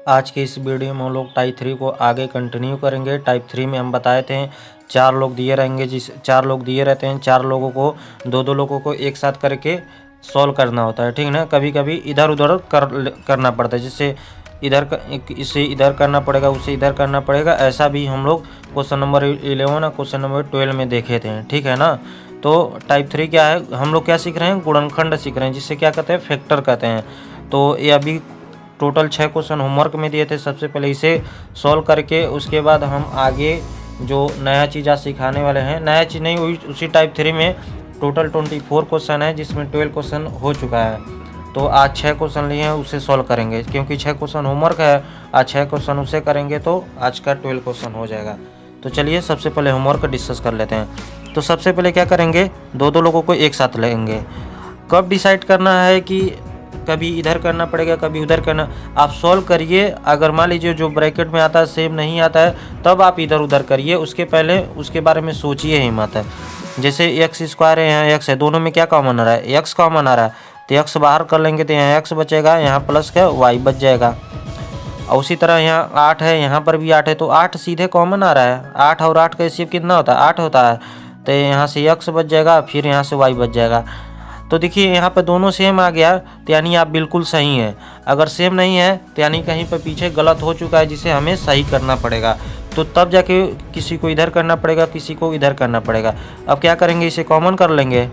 आज के इस वीडियो में हम लोग टाइप 3 को आगे कंटिन्यू करेंगे। टाइप 3 में हम बताए थे 4 लोग दिए रहेंगे, 4 लोग दिए रहते हैं, 4 लोगों को दो लोगों को एक साथ करके सॉल्व करना होता है, ठीक ना। कभी कभी इधर उधर करना पड़ता है, जैसे इसे इधर करना पड़ेगा, उसे इधर करना पड़ेगा। ऐसा भी हम लोग क्वेश्चन नंबर 11 और क्वेश्चन नंबर 12 में देखे थे, ठीक है ना। तो टाइप 3 क्या है, हम लोग क्या सीख रहे हैं, गुणनखंड सीख रहे हैं, जिससे क्या कहते हैं, फैक्टर कहते हैं। तो ये अभी टोटल 6 क्वेश्चन होमवर्क में दिए थे। सबसे पहले इसे सॉल्व करके उसके बाद हम आगे जो नया चीज़ आज सिखाने वाले हैं, नया चीज़ नहीं हुई, उसी टाइप 3 में टोटल 24 क्वेश्चन है, जिसमें 12 क्वेश्चन हो चुका है। तो आज 6 क्वेश्चन लिए हैं, उसे सॉल्व करेंगे, क्योंकि 6 क्वेश्चन होमवर्क है। आज 6 क्वेश्चन उसे करेंगे तो आज का 12 क्वेश्चन हो जाएगा। तो चलिए सबसे पहले होमवर्क डिस्कस कर लेते हैं। तो सबसे पहले क्या करेंगे, दो लोगों को एक साथ लेंगे। कब डिसाइड करना है कि कभी इधर करना पड़ेगा, कभी उधर करना, आप सॉल्व करिए। अगर मान लीजिए जो ब्रैकेट में आता है सेम नहीं आता है, तब आप इधर उधर करिए, उसके पहले उसके बारे में सोचिए ही मत है। जैसे एक्स स्क्वायर है, यहाँ एक्स है, दोनों में क्या कॉमन आ रहा है, एक्स कॉमन आ रहा है, तो एक्स बाहर कर लेंगे तो यहाँ एक्स बचेगा, यहाँ प्लस का वाई बच जाएगा। और उसी तरह यहाँ 8 है, यहाँ पर भी 8 है, तो 8 सीधे कॉमन आ रहा है। 8 और 8 का एचसीएफ कितना होता है, 8 होता है। तो यहाँ से एक्स बच जाएगा, फिर यहाँ से वाई बच जाएगा। तो देखिए यहाँ पर दोनों सेम आ गया, तो यानी आप बिल्कुल सही हैं। अगर सेम नहीं है तो यानी कहीं पर पीछे गलत हो चुका है, जिसे हमें सही करना पड़ेगा। तो तब जाके किसी को इधर करना पड़ेगा, किसी को इधर करना पड़ेगा। अब क्या करेंगे, इसे कॉमन कर लेंगे,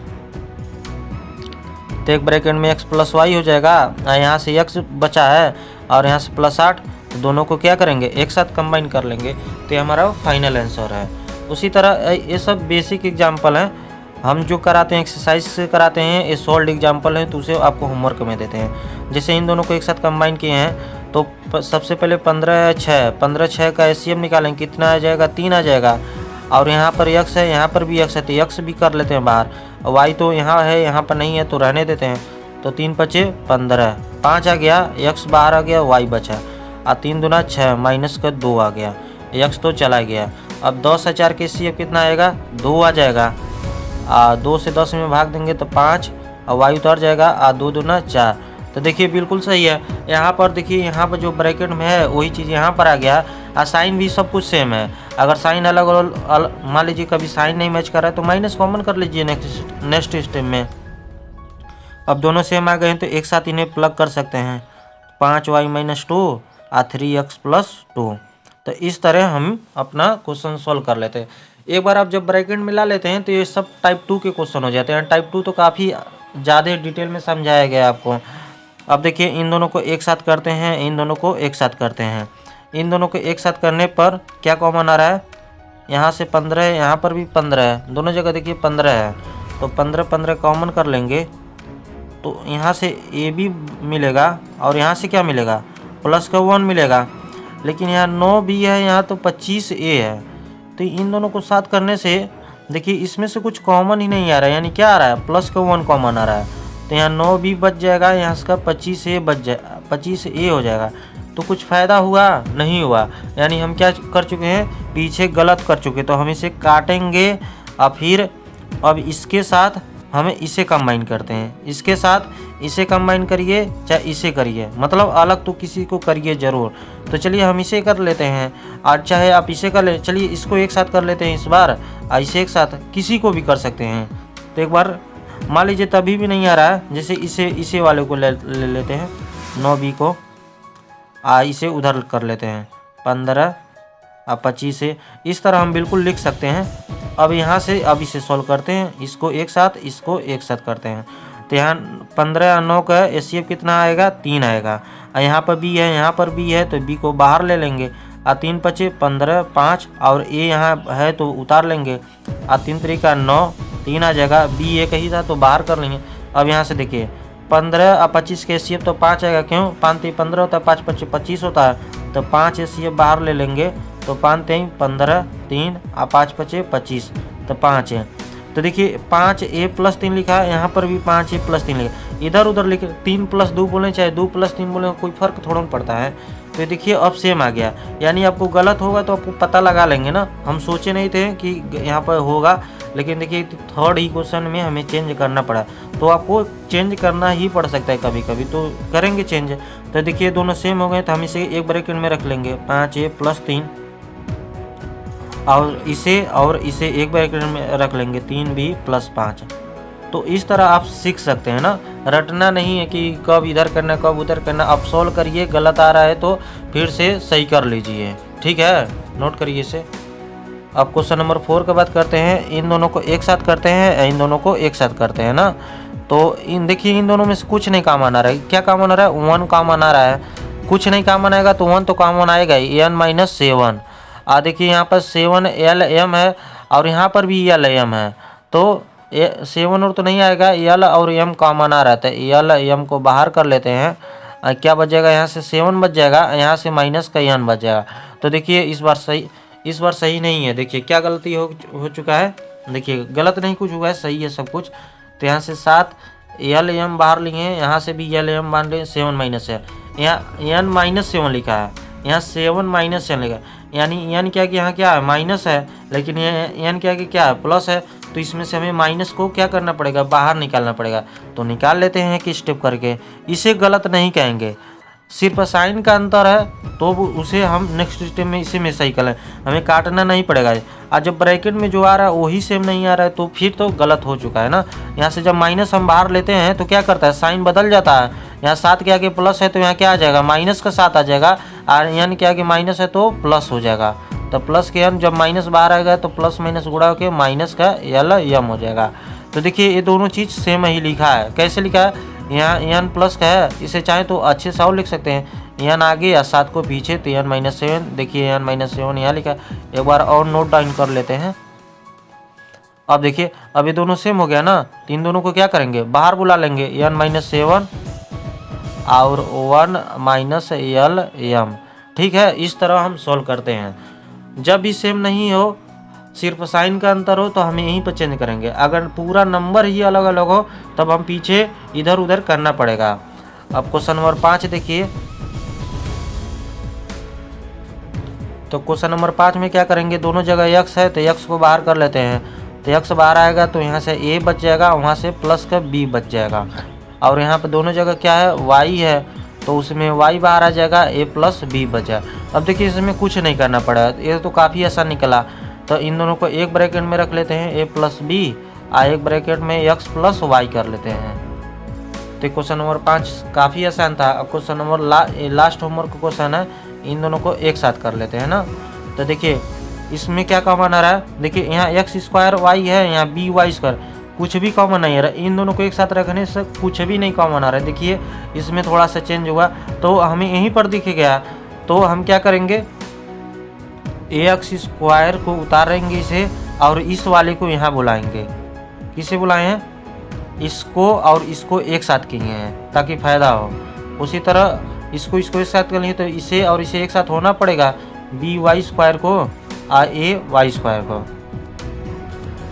तो एक ब्रैकेट में x प्लस वाई हो जाएगा। यहाँ से x बचा है और यहाँ से प्लस 8, तो दोनों को क्या करेंगे, एक साथ कंबाइन कर लेंगे, तो ये हमारा फाइनल आंसर है। उसी तरह ये सब बेसिक एग्जाम्पल हैं, हम जो कराते हैं एक्सरसाइज से कराते हैं, ये सॉल्व एग्जाम्पल है, तो उसे आपको होमवर्क में देते हैं। जैसे इन दोनों को एक साथ कंबाइन किए हैं, तो सबसे पहले 15 6 का एचसीएफ निकालेंगे, कितना आ जाएगा, 3 आ जाएगा। और यहाँ पर x है, यहाँ पर भी x है, तो x भी कर लेते हैं बाहर। y तो यहाँ है, यहाँ पर नहीं है, तो रहने देते हैं। तो 3 5 15, 5 आ गया, x बाहर आ गया, y बचा, और 3 दूना 6, माइनस का 2 आ गया, x तो चला गया। अब 10 4 के एचसीएफ कितना आएगा, 2 आ जाएगा। 2 से 10 में भाग देंगे तो 5, और y उतर जाएगा, 2 दूना 4। तो देखिए बिल्कुल सही है। यहाँ पर देखिए, यहाँ पर जो ब्रैकेट में है वही चीज़ यहाँ पर आ गया, और साइन भी सब कुछ सेम है। अगर साइन अलग अलग, मान लीजिए कभी साइन नहीं मैच कर रहा है, तो माइनस कॉमन कर लीजिए नेक्स्ट स्टेप में। अब दोनों सेम आ गए हैं, तो एक साथ इन्हें प्लग कर सकते हैं, 5y माइनस 2 और 3x प्लस 2। तो इस तरह हम अपना क्वेश्चन सॉल्व कर लेते हैं। एक बार आप जब ब्रैकेट में ला लेते हैं तो ये सब टाइप 2 के क्वेश्चन हो जाते हैं। टाइप 2 तो काफ़ी ज़्यादा डिटेल में समझाया गया आपको। अब देखिए इन दोनों को एक साथ करते हैं, इन दोनों को एक साथ करते हैं। इन दोनों को एक साथ करने पर क्या कॉमन आ रहा है, यहाँ से 15 है, यहाँ पर भी 15 है, दोनों जगह देखिए 15 है, तो 15 15 कॉमन कर लेंगे, तो यहाँ से ए भी मिलेगा, और यहाँ से क्या मिलेगा, प्लस का 1 मिलेगा। लेकिन यहाँ 9 भी है, यहाँ तो 25 ए है। तो इन दोनों को साथ करने से देखिए इसमें से कुछ कॉमन ही नहीं आ रहा है, यानी क्या आ रहा है, प्लस का 1 कॉमन आ रहा है। तो यहाँ 9 भी बच जाएगा, यहाँ इसका 25 ए बच जाए, 25 ए हो जाएगा। तो कुछ फ़ायदा हुआ नहीं हुआ, यानी हम क्या कर चुके हैं, पीछे गलत कर चुके। तो हम इसे काटेंगे, और फिर अब इसके साथ हमें इसे कंबाइन करते हैं, इसके साथ इसे कंबाइन करिए, चाहे इसे करिए, मतलब अलग तो किसी को करिए ज़रूर। तो चलिए हम इसे कर लेते हैं, और चाहे आप इसे कर ले, चलिए इसको एक साथ कर लेते हैं इस बार, और इसे एक साथ किसी को भी कर सकते हैं। तो एक बार मान लीजिए तभी भी नहीं आ रहा है, जैसे इसे वाले को ले लेते हैं, 9b को, इसे उधर कर लेते हैं, 15 और 25 से, इस तरह हम बिल्कुल लिख सकते हैं। अब यहाँ से अब इसे सॉल्व करते हैं, इसको एक साथ, इसको एक साथ करते हैं। तो यहाँ 15 और 9 का एचसीएफ कितना आएगा, 3 आएगा। और यहाँ पर बी है, यहाँ पर बी है, तो बी को बाहर ले लेंगे, और 3 5 15, 5 और ए यहाँ है तो उतार लेंगे, और 3 3 का 9, 3 आ जाएगा। बी एक ही था तो बाहर कर लेंगे। अब यहाँ से देखिए 15 और 25 के एचसीएफ तो 5 आएगा, क्यों, 5 3 15 होता है, 5 5 25 होता है, तो 5 एचसीएफ बाहर ले लेंगे, तो 5 3 15, 3 और 5 5 25, तो 5 है। तो देखिए 5 ए प्लस 3 लिखा है, यहाँ पर भी 5 ए प्लस 3 लिखा, इधर उधर लिखे 3 प्लस 2 बोलें चाहे 2 प्लस 3 बोलें, कोई फ़र्क थोड़ा पड़ता है। तो देखिए अब सेम आ गया, यानी आपको गलत होगा तो आपको पता लगा लेंगे ना। हम सोचे नहीं थे कि यहाँ पर होगा, लेकिन देखिए थर्ड ही क्वेश्चन में हमें चेंज करना पड़ा, तो आपको चेंज करना ही पड़ सकता है कभी कभी, तो करेंगे चेंज। तो देखिए दोनों सेम हो गए, तो हम इसे एक ब्रैकेट में रख लेंगे 5a + 3, और इसे एक ब्रैकेट में रख लेंगे 3b + 5। तो इस तरह आप सीख सकते हैं ना, रटना नहीं है कि कब इधर करना कब उधर करना। आप सॉल्व करिए, गलत आ रहा है तो फिर से सही कर लीजिए, ठीक है, नोट करिए इसे। अब क्वेश्चन नंबर 4 की बात करते हैं। इन दोनों को एक साथ करते हैं, इन दोनों को एक साथ करते हैं ना। तो देखिए इन दोनों में से कुछ नहीं कॉमन आ रहा है। क्या कॉमन आ रहा है? 1 कॉमन आ रहा है। कुछ नहीं कॉमन आएगा तो 1 तो कॉमन आएगा ही, n - 7। देखिए यहाँ पर 7 LM है और यहाँ पर भी LM है, तो 7 और तो नहीं आएगा, L और M कॉमन आ रहा था। L M को बाहर कर लेते हैं। क्या बच जाएगा? यहाँ से 7 बच जाएगा, यहाँ से माइनस का n बच जाएगा। तो देखिए इस बार सही नहीं है। देखिए क्या गलती हो चुका है। देखिए गलत नहीं कुछ हुआ है, सही है सब कुछ। तो यहाँ से 7 LM बाहर लिए हैं, यहाँ से भी LM बाहर लिए, 7 माइनस है, यहाँ n - 7 लिखा है, यहाँ 7 - 7 लिखा है। यानी n क्या कि यहाँ क्या है? माइनस है, लेकिन ये n क्या कि क्या है? प्लस है। तो इसमें से हमें माइनस को क्या करना पड़ेगा? बाहर निकालना पड़ेगा। तो निकाल लेते हैं कि स्टेप करके। इसे गलत नहीं कहेंगे, सिर्फ साइन का अंतर है, तो उसे हम नेक्स्ट स्टेप में इसी में सही कर लें, हमें काटना नहीं पड़ेगा। और जब ब्रैकेट में जो आ रहा है वही सेम नहीं आ रहा है तो फिर तो गलत हो चुका है ना। यहाँ से जब माइनस हम बाहर लेते हैं तो क्या करता है? साइन बदल जाता है। यहाँ 7 के आगे प्लस है तो यहाँ क्या आ जाएगा? माइनस का 7 आ जाएगा, और n के आगे माइनस है तो प्लस हो जाएगा। तो प्लस के n, जब माइनस बाहर आएगा तो प्लस माइनस गुणा होकर माइनस का LM हो जाएगा। तो देखिए ये दोनों चीज़ सेम ही लिखा है। कैसे लिखा है? यहाँ n प्लस का है, इसे चाहे तो अच्छे से और लिख सकते हैं, n आगे या 7 को पीछे, तो n - 7। देखिए n - 7 यहाँ लिखा है। एक बार और नोट डाउन कर लेते हैं। अब देखिए अब ये दोनों सेम हो गया ना, तो इन दोनों को क्या करेंगे? बाहर बुला लेंगे, n - 7 और 1 - LM। ठीक है, इस तरह हम सॉल्व करते हैं। जब भी सेम नहीं हो, सिर्फ साइन का अंतर हो, तो हमें यहीं पर चेंज करेंगे। अगर पूरा नंबर ही अलग अलग हो तब हम पीछे इधर उधर करना पड़ेगा। अब क्वेश्चन नंबर 5 देखिए। तो क्वेश्चन नंबर 5 में क्या करेंगे? दोनों जगह x है तो x को बाहर कर लेते हैं। तो x बाहर आएगा तो यहाँ से a बच जाएगा, वहाँ से प्लस का b बच जाएगा। और यहाँ पर दोनों जगह क्या है? y है, तो उसमें y बाहर आ जाएगा, a + b बच जाएगा। अब देखिए इसमें कुछ नहीं करना पड़ा, ये तो काफ़ी आसान निकला। तो इन दोनों को एक ब्रैकेट में रख लेते हैं, a + b, और एक ब्रैकेट में x + y कर लेते हैं। तो क्वेश्चन नंबर 5 काफ़ी आसान था। अब question number last homework question है, इन दोनों को एक साथ कर लेते हैं ना। तो देखिए इसमें क्या कॉमन आ रहा है? देखिए यहाँ x² y है, यहाँ by², कुछ भी कॉमन नहीं आ रहा। इन दोनों को एक साथ रखने से कुछ भी नहीं कॉमन आ रहा है। देखिए इसमें थोड़ा सा चेंज हुआ तो हमें यहीं पर दिख गया। तो हम क्या करेंगे? ax² को उतारेंगे इसे, और इस वाले को यहाँ बुलाएंगे। किसे बुलाए हैं? इसको और इसको एक साथ किए हैं ताकि फ़ायदा हो। उसी तरह इसको एक साथ कर लिए तो इसे और इसे एक साथ होना पड़ेगा, by² को और ay² को।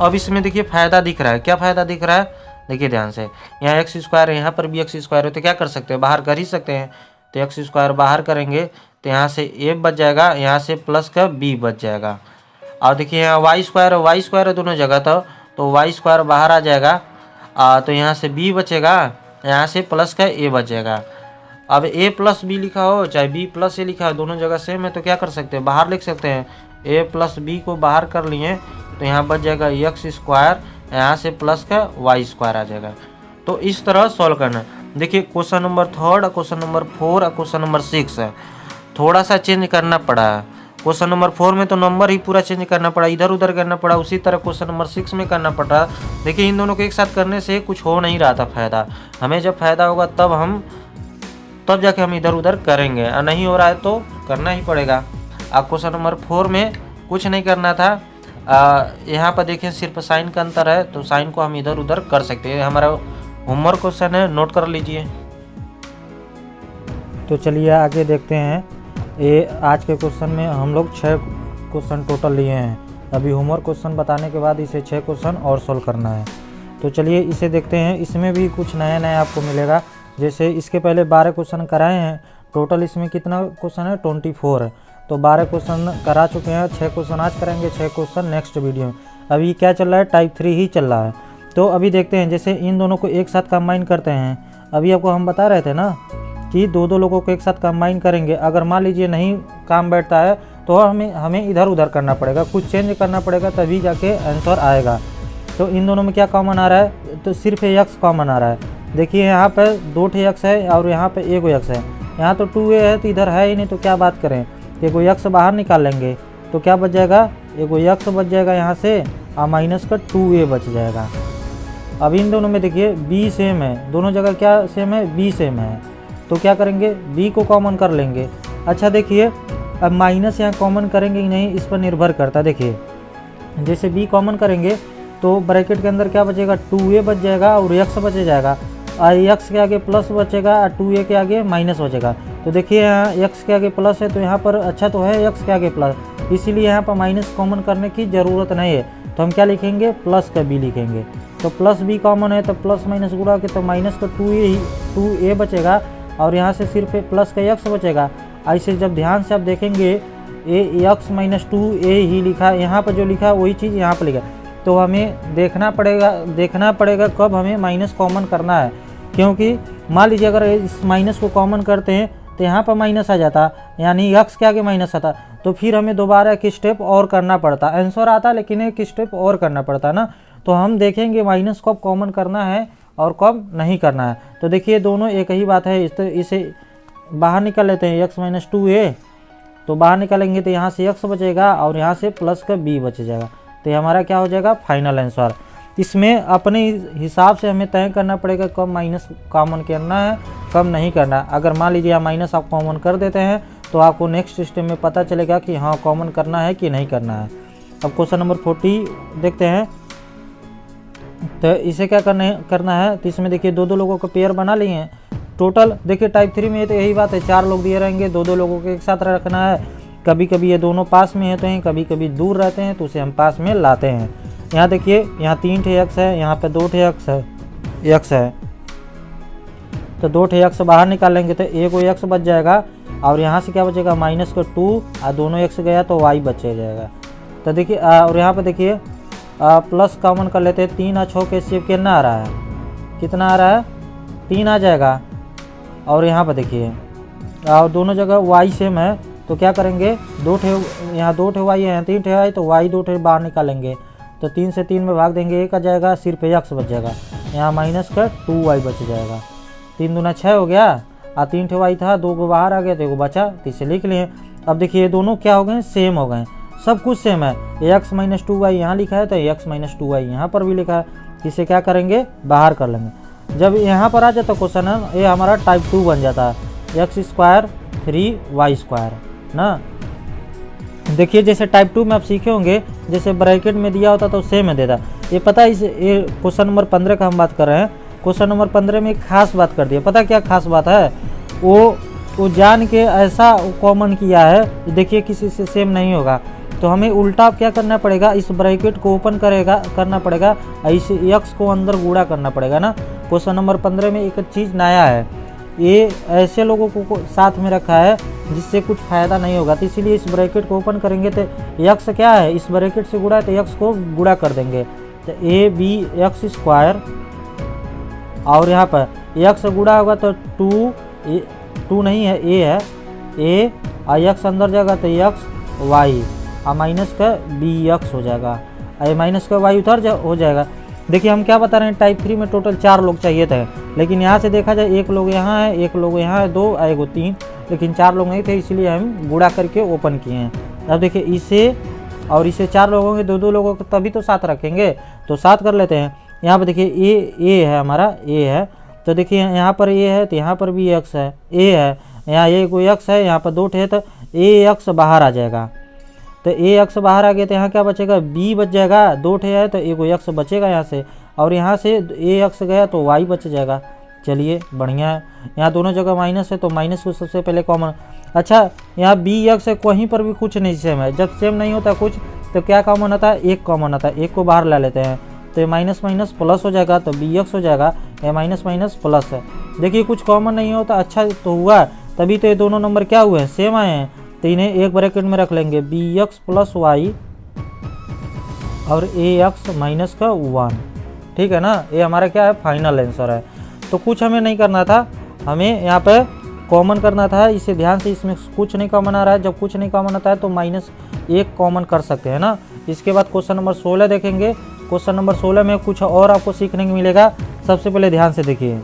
अब इसमें देखिए फ़ायदा दिख रहा है। क्या फ़ायदा दिख रहा है? देखिए ध्यान से, यहाँ x² है, यहाँ पर भी x² है, तो क्या कर सकते हैं? बाहर कर ही सकते हैं। तो x² बाहर करेंगे तो यहाँ से a बच जाएगा, यहाँ से प्लस का b बच जाएगा। और देखिए यहाँ y² है दोनों जगह, तो y² बाहर आ जाएगा, तो यहाँ से b बचेगा, यहाँ से प्लस का a बच जाएगा। अब a + b लिखा हो चाहे b + a लिखा हो, दोनों जगह सेम है, तो क्या कर सकते हैं? बाहर लिख सकते हैं। a + b को बाहर कर लिए तो यहाँ बच जाएगा x², यहाँ से प्लस का y² आ जाएगा। तो इस तरह सॉल्व करना। देखिए क्वेश्चन नंबर 3, क्वेश्चन नंबर 4 और क्वेश्चन नंबर 6 है, थोड़ा सा चेंज करना पड़ा है। क्वेश्चन नंबर 4 में तो नंबर ही पूरा चेंज करना पड़ा, इधर उधर करना पड़ा। उसी तरह क्वेश्चन नंबर 6 में करना पड़ा। देखिए इन दोनों को एक साथ करने से कुछ हो नहीं रहा था फ़ायदा। हमें जब फ़ायदा होगा तब जाके हम इधर उधर करेंगे, और नहीं हो रहा है तो करना ही पड़ेगा। अब क्वेश्चन नंबर 4 में कुछ नहीं करना था। यहाँ पर देखिए सिर्फ साइन का अंतर है, तो साइन को हम इधर उधर कर सकते हैं। हमारा होमवर्क क्वेश्चन है, नोट कर लीजिए। तो चलिए आगे देखते हैं। ये आज के क्वेश्चन में हम लोग 6 क्वेश्चन टोटल लिए हैं। अभी होमवर्क क्वेश्चन बताने के बाद इसे 6 क्वेश्चन और सोल्व करना है। तो चलिए इसे देखते हैं। इसमें भी कुछ नया नया आपको मिलेगा। जैसे इसके पहले 12 क्वेश्चन कराए हैं, टोटल इसमें कितना क्वेश्चन है? 24 है। तो 12 क्वेश्चन करा चुके हैं, 6 क्वेश्चन आज करेंगे, 6 क्वेश्चन नेक्स्ट वीडियो में। अभी क्या चल रहा है? टाइप 3 ही चल रहा है। तो अभी देखते हैं, जैसे इन दोनों को एक साथ कंबाइन करते हैं। अभी आपको हम बता रहे थे ना कि दो दो लोगों को एक साथ कंबाइन करेंगे, अगर मान लीजिए नहीं काम बैठता है तो हमें इधर उधर करना पड़ेगा, कुछ चेंज करना पड़ेगा, तभी जाके आंसर आएगा। तो इन दोनों में क्या कॉमन आ रहा है, तो सिर्फ एक्स कॉमन आ रहा है। देखिए यहाँ पे 2 एक्स है और यहाँ पे 1 एक्स है, यहाँ तो 2a है तो इधर है ही नहीं, तो क्या बात करें, 1 एक्स बाहर निकाल लेंगे तो क्या बच जाएगा, 1 एक्स बच जाएगा यहाँ से और माइनस का 2a बच जाएगा। अब इन दोनों में देखिए b सेम है, दोनों जगह क्या सेम है, b सेम है, तो क्या करेंगे b को कॉमन कर लेंगे। अच्छा देखिए अब माइनस यहाँ कॉमन करेंगे कि नहीं इस पर निर्भर करता है। देखिए जैसे b कॉमन करेंगे तो ब्रैकेट के अंदर क्या बचेगा, 2a बच जाएगा और x बच जाएगा, और x के आगे प्लस बचेगा और 2a के आगे माइनस बचेगा। तो देखिए यहाँ x के आगे प्लस है तो यहाँ पर अच्छा तो है x के आगे प्लस, इसीलिए यहाँ पर माइनस कॉमन करने की ज़रूरत नहीं है। तो हम क्या लिखेंगे, प्लस का b लिखेंगे। तो प्लस b कॉमन है तो प्लस माइनस गुणा के तो माइनस का 2a बचेगा और यहाँ से सिर्फ प्लस का x बचेगा। ऐसे जब ध्यान से आप देखेंगे x माइनस 2a ही लिखा है, यहाँ पर जो लिखा है वही चीज़ यहाँ पर लिखा है। तो हमें देखना पड़ेगा कब हमें माइनस कॉमन करना है, क्योंकि मान लीजिए अगर इस माइनस को कॉमन करते हैं तो यहाँ पर माइनस आ जाता, यानी x के आगे माइनस आता, तो फिर हमें दोबारा एक स्टेप और करना पड़ता, आंसर आता लेकिन एक स्टेप और करना पड़ता ना। तो हम देखेंगे माइनस कब कॉमन करना है और कब नहीं करना है। तो देखिए दोनों एक ही बात है, इसे बाहर निकाल लेते हैं, x माइनस 2a, तो बाहर निकालेंगे तो यहाँ से x बचेगा और यहाँ से प्लस का b बच जाएगा। तो ये हमारा क्या हो जाएगा, फाइनल आंसर। इसमें अपने हिसाब से हमें तय करना पड़ेगा कब माइनस कॉमन करना है कब नहीं करना। अगर मान लीजिए आप माइनस आप कॉमन कर देते हैं तो आपको नेक्स्ट स्टेप में पता चलेगा कि हाँ कॉमन करना है कि नहीं करना है। अब क्वेश्चन नंबर 40 देखते हैं। तो इसे क्या करना है, तो इसमें देखिए दो लोगों को पेयर बना लिए हैं। टोटल देखिए टाइप 3 में तो यही बात है, 4 लोग दिए रहेंगे, दो लोगों को एक साथ रखना है। कभी कभी ये दोनों पास में होते हैं, कभी कभी दूर रहते हैं, तो उसे हम पास में लाते हैं। यहाँ देखिए यहाँ 3 एक्स है, यहाँ पे 2 एक्स है, तो 2 एक्स बाहर निकाल लेंगे तो 1 एक्स बच जाएगा और यहाँ से क्या बचेगा, माइनस का 2 और दोनों एक्स गया तो y बचे जाएगा। तो देखिए और यहाँ पे देखिए प्लस कॉमन कर लेते हैं, 3 और 6 के सेव कितना आ रहा है, कितना आ रहा है, 3 आ जाएगा। और यहाँ पे देखिए और दोनों जगह y सेम है, तो क्या करेंगे, यहाँ 2 y है, 3 y, तो y 2 बाहर निकालेंगे तो 3 से 3 में भाग देंगे, 1 आ जाएगा, सिर्फ x बच जाएगा। यहाँ माइनस का 2y बच जाएगा। 3 दूना 6 हो गया और 3 y था, 2 को बाहर आ गया तो 1 बचा, तो इसे लिख लिए। अब देखिए ये दोनों क्या हो गए, सेम हो गए, सब कुछ सेम है। x माइनस 2y यहाँ लिखा है तो x माइनस 2y यहाँ पर भी लिखा है, इसे क्या करेंगे, बाहर कर लेंगे। जब यहाँ पर आ जाता क्वेश्चन है, ये हमारा टाइप 2 बन जाता है, x² 3y² ना। देखिए जैसे टाइप 2 में आप सीखे होंगे, जैसे ब्रैकेट में दिया होता तो सेम है देता। ये पता है, ये क्वेश्चन नंबर 15 का हम बात कर रहे हैं। क्वेश्चन नंबर 15 में एक खास बात कर दिया, पता क्या खास बात है, वो जान के ऐसा कॉमन किया है, देखिए किसी से सेम नहीं होगा। तो हमें उल्टा क्या करना पड़ेगा, इस ब्रैकेट को ओपन करना पड़ेगा, इस x को अंदर गुणा करना पड़ेगा ना। क्वेश्चन नंबर 15 में एक चीज़ नया है, ये ऐसे लोगों को साथ में रखा है जिससे कुछ फ़ायदा नहीं होगा, तो इसीलिए इस ब्रैकेट को ओपन करेंगे तो x क्या है, इस ब्रैकेट से गुणा है तो x को गुणा कर देंगे, तो ab(x²) और यहाँ पर x गुणा होगा तो 2 नहीं है, a है, a और x अंदर जाएगा तो xy और माइनस का bx हो जाएगा, और माइनस का y उधर हो जाएगा। देखिए हम क्या बता रहे हैं, टाइप 3 में टोटल 4 लोग चाहिए थे, लेकिन यहाँ से देखा जाए 1 लोग यहाँ है, 1 लोग यहाँ है, 2 और 1 3, लेकिन 4 लोग नहीं थे, इसलिए हम गुणा करके ओपन किए हैं। अब देखिए इसे और इसे 4 लोग होंगे, 2 लोगों को तभी तो साथ रखेंगे, तो साथ कर लेते हैं। यहाँ पर देखिए ए है, हमारा ए है, तो देखिए यहाँ पर ए है तो यहाँ पर भी x है, ए है, यहाँ ये कोई x है, यहाँ पर 2 है तो ax बाहर आ जाएगा, तो ax बाहर आ गया तो यहाँ क्या बचेगा, b बच जाएगा, 2 है तो x बचेगा यहाँ से, और यहाँ से ax गया तो y बच जाएगा। चलिए बढ़िया है, यहाँ दोनों जगह माइनस है तो माइनस को सबसे पहले कॉमन। अच्छा यहाँ bx है, कहीं पर भी कुछ नहीं सेम है, जब सेम नहीं होता कुछ तो क्या कॉमन आता है, 1 कॉमन आता है, 1 को बाहर ला लेते हैं तो ये माइनस माइनस प्लस हो जाएगा, तो bx हो जाएगा, ये माइनस माइनस प्लस है। देखिए कुछ कॉमन नहीं होता, अच्छा तो हुआ, तभी तो ये दोनों नंबर क्या हुए हैं, सेम आए हैं, तो इन्हें एक ब्रैकेट में रख लेंगे, bx प्लस y और ax माइनस का 1, ठीक है ना। ये हमारा क्या है, फाइनल आंसर है। तो कुछ हमें नहीं करना था, हमें यहाँ पे कॉमन करना था, इसे ध्यान से, इसमें कुछ नहीं कॉमन आ रहा है। जब कुछ नहीं कॉमन आता है तो -1 कॉमन कर सकते हैं ना। इसके बाद क्वेश्चन नंबर 16 देखेंगे। क्वेश्चन नंबर 16 में कुछ और आपको सीखने को मिलेगा। सबसे पहले ध्यान से देखिए,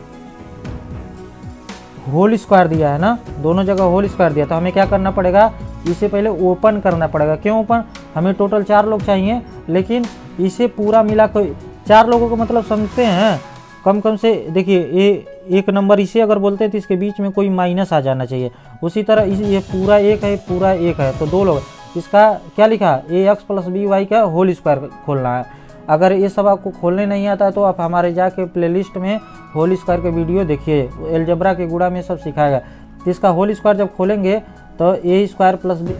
होल स्क्वायर दिया है ना, दोनों जगह होल स्क्वायर दिया, तो हमें क्या करना पड़ेगा, इसे पहले ओपन करना पड़ेगा। क्यों ओपन? हमें टोटल 4 लोग चाहिए, लेकिन इसे पूरा मिला कर 4 लोगों को मतलब समझते हैं, कम से देखिए ये एक नंबर इसे अगर बोलते हैं तो इसके बीच में कोई माइनस आ जाना चाहिए। उसी तरह ये पूरा 1 है, पूरा 1 है, तो 2 लोग, इसका क्या लिखा, ax + by का होल स्क्वायर खोलना है। अगर ये सब आपको खोलने नहीं आता है तो आप हमारे जाके प्लेलिस्ट में होल स्क्वायर के वीडियो देखिए, एलजेब्रा के गुड़ा में सब सिखाएगा। तो इसका होल स्क्वायर जब खोलेंगे तो a² + b,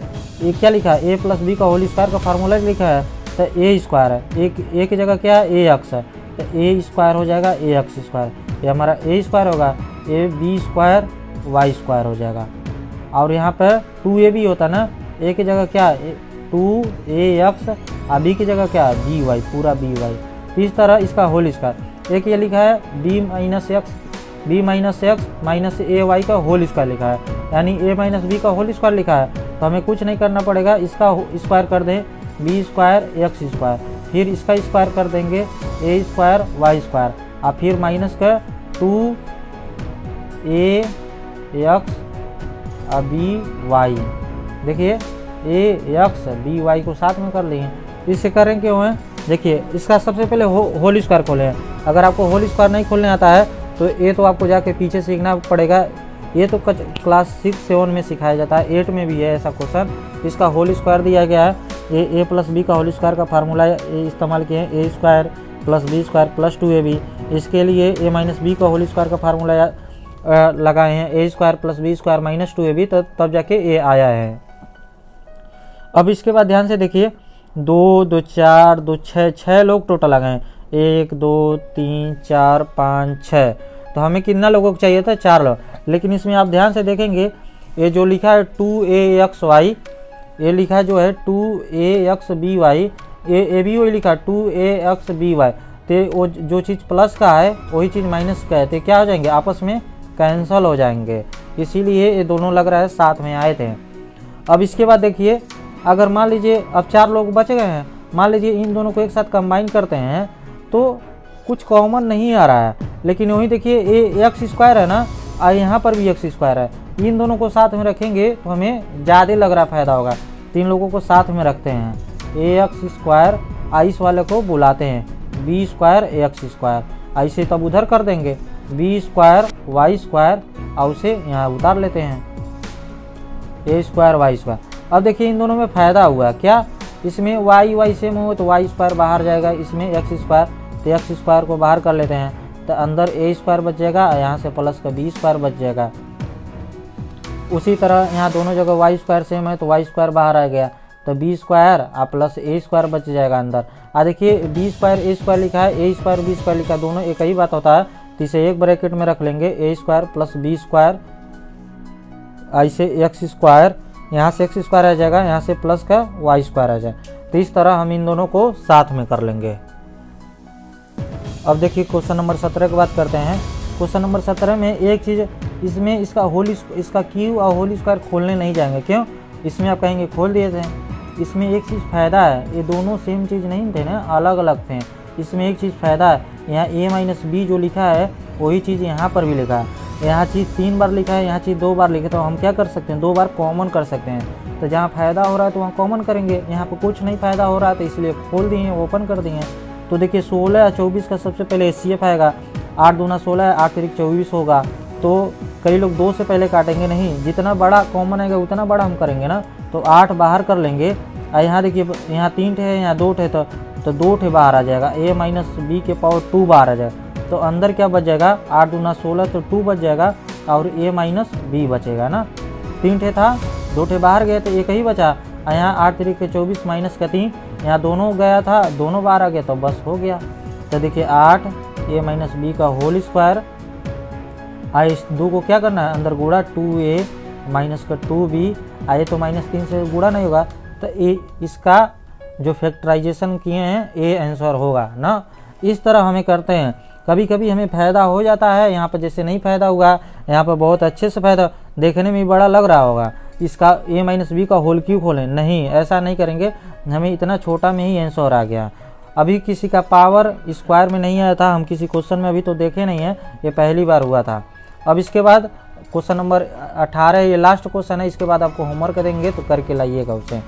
ये क्या लिखा है, a + b का होल स्क्वायर का फार्मूला लिखा है, तो a स्क्वायर है, एक की जगह क्या है, ax है, तो a² हो जाएगा ax², ये हमारा a² होगा, ab² y² हो जाएगा। और यहाँ पर 2ab होता ना, a की जगह क्या है 2ax, और b की जगह क्या है by, पूरा by। तो इस तरह इसका होल स्क्वायर, एक ये लिखा है b - x -a y का होल स्क्वायर लिखा है, यानी a - b का होल स्क्वायर लिखा है। तो हमें कुछ नहीं करना पड़ेगा, इसका स्क्वायर कर दें b² x², फिर इसका स्क्वायर कर देंगे a² y², और फिर माइनस का 2ax और by। देखिए ax by को साथ में कर लिए, इससे करें क्यों है, देखिए इसका सबसे पहले होल स्क्वायर खोले हैं। अगर आपको होल स्क्वायर नहीं खोलने आता है तो ये तो आपको जाके पीछे सीखना पड़ेगा। ये तो क्लास 6-7 में सिखाया जाता है, 8 में भी है ऐसा क्वेश्चन। इसका होल स्क्वायर दिया गया है, a + b का होल स्क्वायर का फार्मूला इस्तेमाल किए हैं, a² + b² + 2ab। इसके लिए a - b का होल स्क्वायर का फार्मूला लगाए हैं, a² + b² - 2ab, तब जाके a आया है। अब इसके बाद ध्यान से देखिए, 2 2 4 2 6 लोग टोटल आ गए, 1 2 3 4 5 6, तो हमें कितना लोगों को चाहिए था, 4 लोग। लेकिन इसमें आप ध्यान से देखेंगे, ये जो लिखा है 2axy, ये लिखा है जो है 2axby, ये भी वही लिखा 2axby, तो वो जो चीज़ प्लस का है वही चीज़ माइनस का है, तो क्या हो जाएंगे, आपस में कैंसल हो जाएंगे। इसीलिए ये दोनों लग रहा है साथ में आए थे। अब इसके बाद देखिए, अगर मान लीजिए अब 4 लोग बच गए हैं, मान लीजिए इन दोनों को एक साथ कंबाइन करते हैं तो कुछ कॉमन नहीं आ रहा है, लेकिन वही देखिए ax² है ना, और यहाँ पर भी x² है, इन दोनों को साथ में रखेंगे तो हमें ज़्यादा लग रहा फ़ायदा होगा। 3 लोगों को साथ में रखते हैं, ax², इस वाले को बुलाते हैं b² x², ऐसे तब उधर कर देंगे b² y², और उसे यहाँ उतार लेते हैं a² y²। अब देखिए इन दोनों में फ़ायदा हुआ क्या, इसमें y सेम हो तो y² बाहर जाएगा, इसमें x², तो x² को बाहर कर लेते हैं, तो अंदर a² बच जाएगा, यहाँ से प्लस का b² बच जाएगा। उसी तरह यहाँ दोनों जगह y² सेम है तो y² बाहर आ गया, तो b² और प्लस a² बच जाएगा अंदर। देखिए b² a² लिखा है, a² b² लिखा है, दोनों एक ही बात होता है, तो इसे एक ब्रैकेट में रख लेंगे, a² + b², ऐसे x², यहाँ से x² आ जाएगा, यहाँ से प्लस का y² आ जाए। तो इस तरह हम इन दोनों को साथ में कर लेंगे। अब देखिए क्वेश्चन नंबर 17 की बात करते हैं। क्वेश्चन नंबर 17 में एक चीज़, इसमें इसका क्यू और होल स्क्वायर खोलने नहीं जाएंगे। क्यों? इसमें आप कहेंगे खोल दिए थे। इसमें एक चीज़ फ़ायदा है, ये दोनों सेम चीज़ नहीं थे ना, अलग अलग थे। इसमें एक चीज़ फ़ायदा है, यहाँ a - b जो लिखा है वही चीज़ यहाँ पर भी लिखा है। यहाँ चीज़ 3 बार लिखा है, यहाँ चीज़ 2 बार लिखा है, तो हम क्या कर सकते हैं, 2 बार कॉमन कर सकते हैं। तो जहाँ फ़ायदा हो रहा है तो वहाँ कॉमन करेंगे, यहाँ पर कुछ नहीं फ़ायदा हो रहा है तो इसलिए खोल दिए, ओपन कर दिए। तो देखिए 16 और 24 का सबसे पहले HCF आएगा, 8 दूना 16 8 तिरिक 24 होगा। तो कई लोग 2 से पहले काटेंगे नहीं, जितना बड़ा कॉमन आएगा उतना बड़ा हम करेंगे ना, तो 8 बाहर कर लेंगे। यहाँ देखिए यहाँ 3 ठे है, यहाँ 2 ठे, तो 2 ठे बाहर आ जाएगा, a - b के पावर 2 बाहर आ जाएगा। तो अंदर क्या बच जाएगा, 8 दूना 16 तो 2 बच जाएगा, और a - b बचेगा ना। 3 ठे था, 2 ठे बाहर गए तो एक ही बचा। यहाँ 8 तिरिक 24 माइनस का 3, यहाँ दोनों गया था, दोनों बाहर आ गया तो बस हो गया। तो देखिए 8 a - b का होल स्क्वायर, इस 2 को क्या करना है, अंदर गुड़ा 2a माइनस का 2b, आए तो -3 से गुड़ा नहीं होगा, तो ए इसका जो फैक्टराइजेशन किए हैं ए आंसर होगा ना। इस तरह हमें करते हैं। कभी कभी हमें फ़ायदा हो जाता है, यहाँ पर जैसे नहीं फ़ायदा हुआ, यहाँ पर बहुत अच्छे से फ़ायदा, देखने में बड़ा लग रहा होगा, इसका a माइनस बी का होल क्यों खोलें, नहीं ऐसा नहीं करेंगे, हमें इतना छोटा में ही आंसर आ गया। अभी किसी का पावर स्क्वायर में नहीं आया था, हम किसी क्वेश्चन में अभी तो देखे नहीं है, ये पहली बार हुआ था। अब इसके बाद क्वेश्चन नंबर 18 ये लास्ट क्वेश्चन है, इसके बाद आपको होमवर्क देंगे तो करके लाइएगा उसे।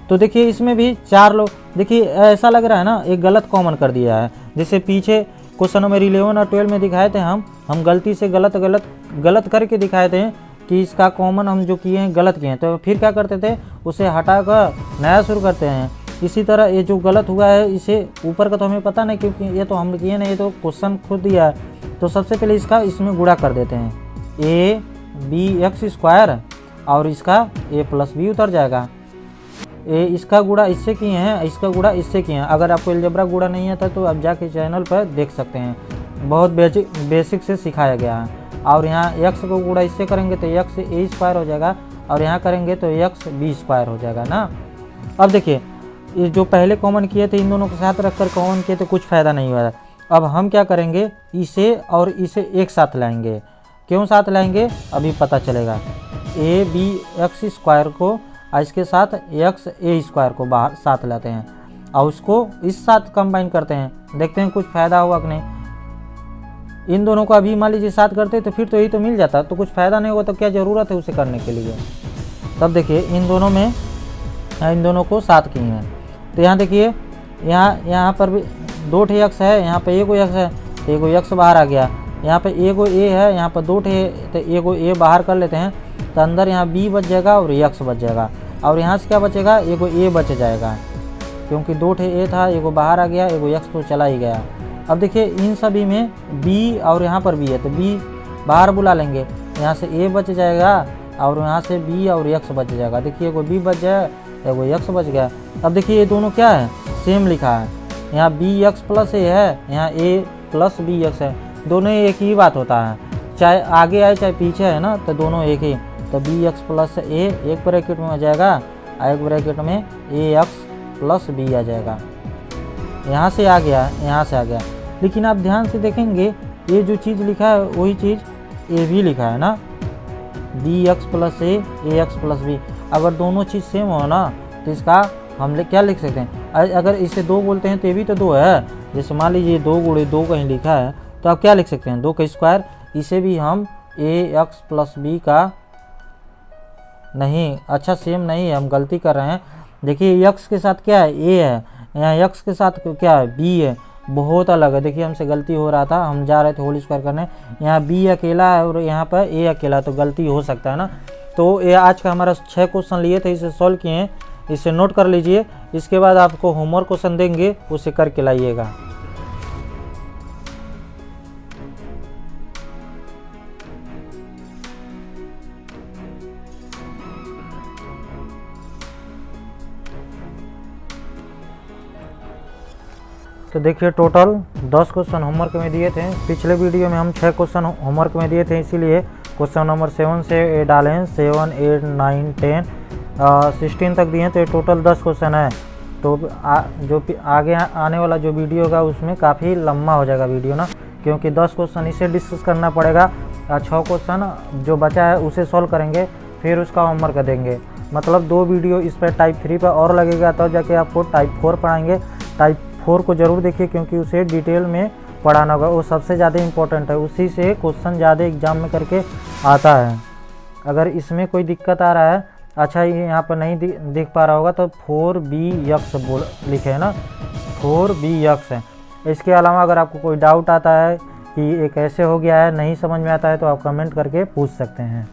तो देखिए इसमें भी 4 लोग, देखिए ऐसा लग रहा है ना एक गलत कॉमन कर दिया है, जैसे पीछे क्वेश्चन नंबर 11 और 12 में दिखाए थे हम गलती से गलत करके दिखाए थे कि इसका कॉमन हम जो किए हैं गलत किए हैं, तो फिर क्या करते थे उसे हटा कर नया शुरू करते हैं। इसी तरह ये जो गलत हुआ है इसे ऊपर का तो हमें पता नहीं, क्योंकि ये तो हम किए नहीं, ये तो क्वेश्चन खुद दिया है। तो सबसे पहले इसका इसमें गुणा कर देते हैं, ए बी एक्स स्क्वायर और इसका ए प्लस बी उतर जाएगा। ए इसका गुणा इससे किए हैं, इसका गुणा इससे किए हैं। अगर आपको अलजेब्रा गुणा नहीं आता तो आप जाके चैनल पर देख सकते हैं, बहुत बेसिक से सिखाया गया है। और यहाँ एक्स को गुणा इससे करेंगे तो एक्स ए स्क्वायर हो जाएगा, और यहाँ करेंगे तो एक्स बी स्क्वायर हो जाएगा ना। अब देखिए ये जो पहले कॉमन किए थे इन दोनों के साथ रखकर कॉमन किए तो कुछ फ़ायदा नहीं हुआ। अब हम क्या करेंगे, इसे और इसे एक साथ लाएंगे। क्यों साथ लाएंगे अभी पता चलेगा। ए बी एक्स स्क्वायर को इसके साथ एक्स ए स्क्वायर को बाहर साथ लाते हैं और उसको इस साथ कंबाइन करते हैं, देखते हैं कुछ फ़ायदा हुआ कि नहीं। इन दोनों को अभी मान लीजिए साथ करते तो फिर तो यही तो मिल जाता, तो कुछ फ़ायदा नहीं होगा तो क्या ज़रूरत है उसे करने के लिए। तब देखिए इन दोनों को साथ किए हैं, तो यहाँ देखिए यहाँ पर भी 2 एक्स है, यहाँ पे एगो एक्स है तो एगो एक्स बाहर आ गया, यहाँ पे एगो ए है, यहाँ पर 2 तो एगो ए बाहर कर लेते हैं, तो अंदर यहाँ बी बच जाएगा और एक्स बच जाएगा, और यहाँ से क्या बचेगा एगो ए बच जाएगा, क्योंकि 2 ए था, एगो बाहर आ गया, एगो एक्स तो चला ही गया। अब देखिए इन सभी में बी और यहाँ पर बी है तो बी बाहर बुला लेंगे, यहाँ से ए बच जाएगा और यहाँ से बी और एक्स बच जाएगा। देखिए एगो बी बच जाए, एगो एक्स बच गया। अब देखिए ये दोनों क्या है, सेम लिखा है, यहाँ बी एक्स प्लस ए है, यहाँ ए प्लस बी एक्स है, दोनों एक ही बात होता है, चाहे आगे आए चाहे पीछे है ना, तो दोनों एक ही। तो बी एक्स प्लस ए एक ब्रैकेट में आ जाएगा, एक ब्रैकेट में ए एक्स प्लस बी आ जाएगा। यहाँ से आ गया, यहाँ से आ गया। लेकिन आप ध्यान से देखेंगे ये जो चीज़ लिखा है वही चीज़ ए भी लिखा है ना, बी एक्स प्लस ए एक्स प्लस बी। अगर दोनों चीज़ सेम हो ना तो इसका हम क्या लिख सकते हैं, अगर इसे 2 बोलते हैं तो ये भी तो 2 है, जैसे मान लीजिए 2 गुणे 2 कहीं लिखा है तो आप क्या लिख सकते हैं 2 का स्क्वायर। इसे भी हम ए एक्स प्लस बी का नहीं, अच्छा सेम नहीं है, हम गलती कर रहे हैं। देखिए एक्स के साथ क्या है ए है, यहाँ एक्स के साथ क्या है बी है, बहुत अलग है। देखिए हमसे गलती हो रहा था, हम जा रहे थे होल स्क्वायर करने, यहाँ बी अकेला है और यहाँ पर ए अकेला, तो गलती हो सकता है ना। तो ये आज का हमारा 6 क्वेश्चन लिए थे, इसे सॉल्व किए हैं, इसे नोट कर लीजिए। इसके बाद आपको होमवर्क क्वेश्चन देंगे, उसे करके लाइएगा। तो देखिए टोटल 10 क्वेश्चन होमवर्क में दिए थे। पिछले वीडियो में हम 6 क्वेश्चन होमवर्क में दिए थे, इसीलिए क्वेश्चन नंबर 7 से डाले हैं, 7, 8, 9, 10, 16 तक दिए हैं, तो ये टोटल 10 क्वेश्चन है। तो जो आगे आने वाला जो वीडियो होगा उसमें काफ़ी लंबा हो जाएगा वीडियो ना, क्योंकि 10 क्वेश्चन इसे डिस्कस करना पड़ेगा, 6 क्वेश्चन जो बचा है उसे सॉल्व करेंगे, फिर उसका होमवर्क देंगे। मतलब 2 वीडियो इस पर टाइप 3 पर और लगेगा, तब जाके आपको टाइप 4 पढ़ाएंगे। टाइप 4 को ज़रूर देखिए, क्योंकि उसे डिटेल में पढ़ाना होगा, वो सबसे ज़्यादा इम्पोर्टेंट है, उसी से क्वेश्चन ज़्यादा एग्जाम में करके आता है। अगर इसमें कोई दिक्कत आ रहा है, अच्छा ये यहाँ पर नहीं दिख पा रहा होगा, तो 4BX लिखे है ना, 4BX है। इसके अलावा अगर आपको कोई डाउट आता है कि ये कैसे हो गया है, नहीं समझ में आता है, तो आप कमेंट करके पूछ सकते हैं।